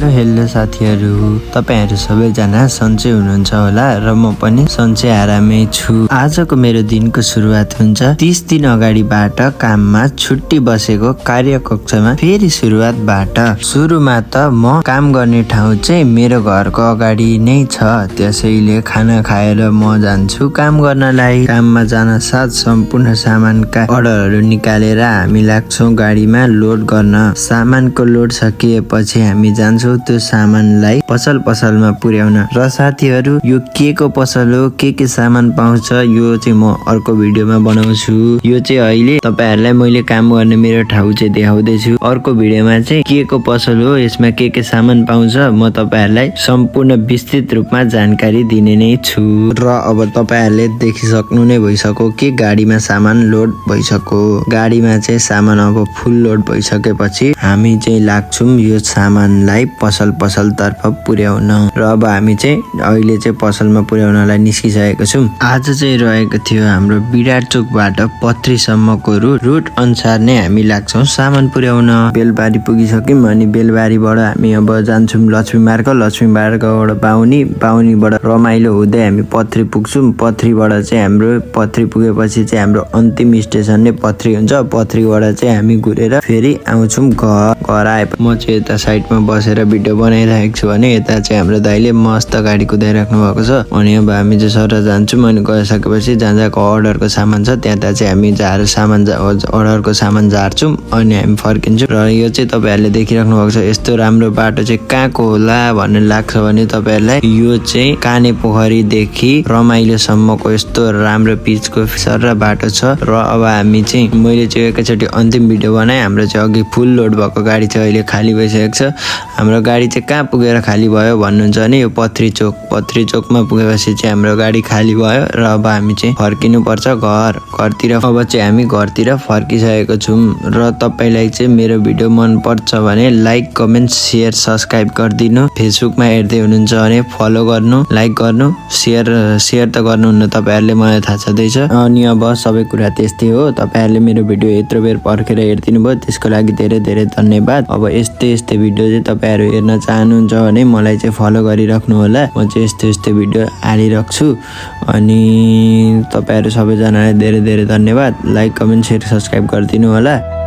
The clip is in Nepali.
हेलो साथीहरु, तपाईहरु सबैजना सन्चै हुनुहुन्छ होला र म पनि सन्चै आरामै छु। आजको मेरो दिनको सुरुवात हुन्छ 30 दिन अगाडिबाट काममा छुट्टी बसेको कार्यकक्षमा फेरि सुरुवातबाट। सुरुमा त म काम गर्ने ठाउँ चाहिँ मेरो घरको अगाडि नै छ, त्यसैले खाना खाएर म जान्छु काम गर्नलाई। काममा जान साथ सम्पूर्ण सामानका अर्डरहरु निकालेर हामी लाग्छौं गाडीमा लोड गर्न। सामानको लोड सकिएपछि हामी जान्छौं त्यो सामानलाई पसलमा पुर्याउन। र साथीहरु, यो के को पसल हो, के सामान पाउँछ यो चाहिँ म अर्को भिडियोमा बनाउँछु। यो चाहिँ अहिले तपाईहरुलाई मैले काम गर्ने मेरो ठाउँ चाहिँ देखाउँदै छु। अर्को भिडियोमा चाहिँ के को पसल हो, यसमा के सामान पाउँछ म तपाईहरुलाई सम्पूर्ण विस्तृत रूपमा जानकारी दिने नै छु। र अब तपाईहरुले देखिसक्नु नै भइसक्यो कि गाडीमा सामान लोड भइसक्यो। गाडीमा चाहिँ सामान अब फुल लोड भइसकेपछि हामी चाहिँ लाग्छौं यो सामानलाई पसल तर्फ पुर्याउन। र अब हामी चाहिँ अहिले चाहिँ पसलमा पुर्याउनलाई निस्किसकेको छौं। आज चाहिँ रहेको थियो हाम्रो विराट चोकबाट पत्रीसम्मको रुट अनुसार नै हामी लाग्छौं सामान पुर्याउन। बेलबारी पुगिसक्यौं अनि बेलबारीबाट हामी अब जान्छौं लक्ष्मी मार्गबाट बाहुनीबाट रमाइलो हुँदै हामी पत्री पुग्छौं। पत्रीबाट चाहिँ हाम्रो पत्री पुगेपछि चाहिँ हाम्रो अन्तिम स्टेसन नै पत्री हुन्छ। पत्रीबाट चाहिँ हामी घुरेर फेरि आउँछौं घर आए। म चाहिँ यता साइडमा बसेर भिडियो बनाइरहेको छु भने यता चाहिँ हाम्रो दाइले मस्त गाडी कुदाइराख्नु भएको छ। अनि अब हामी चाहिँ सर जान्छौँ अनि गइसकेपछि जहाँको अर्डरको सामान छ त्यहाँ चाहिँ हामी अर्डरको सामान झार्छौँ अनि हामी फर्किन्छौँ। र यो चाहिँ तपाईहरुले देखिराख्नु भएको छ। यस्तो राम्रो बाटो चाहिँ कहाँको होला भन्ने लाग्छ भने तपाईहरुलाई यो चाहिँ काने पोखरीदेखि रमाइलोसम्मको यस्तो राम्रो पिचको सरर बाटो छ। र अब हामी चाहिँ मैले चाहिँ एकैचोटि अन्तिम भिडियो बनाएँ। हाम्रो चाहिँ अघि फुल लोड भएको गाडी चाहिँ अहिले खाली भइसकेको छ। हाम्रो गाडी चाहिँ कहाँ पुगेर खाली भयो भन्नुहुन्छ भने यो पत्री चोकमा पुगेपछि चाहिँ हाम्रो गाडी खाली भयो। र अब हामी चाहिँ फर्किनु पर्छ घरतिर। अब चाहिँ हामी घरतिर फर्किसकेको छौँ। र तपाईलाई चाहिँ मेरो भिडियो मन पर्छ भने लाइक कमेन्ट शेयर सब्स्क्राइब गरिदिनु। फेसबुकमा हेर्दै हुनुहुन्छ भने फलो गर्नु, लाइक गर्नु, शेयर त गर्नुहुन्न, तपाईहरुले मलाई थाहा छँदैछ। अनि अब सबै कुरा त्यस्तै हो। तपाईहरुले मेरो भिडियो यत्रो बेर पर्खेर हेर्दिनु भयो त्यसको लागि धेरै धेरै धन्यवाद। अब यस्तै भिडियो चाहिँ तपाईहरु हेर्न चाहनुहुन्छ भने मलाई चाहिँ फलो गरिराख्नु होला। म चाहिँ यस्तो भिडियो हालिराख्छु। अनि तपाईहरु सबैजनालाई धेरै धेरै धन्यवाद। लाइक कमेन्ट शेयर सब्स्क्राइब गरिदिनु होला।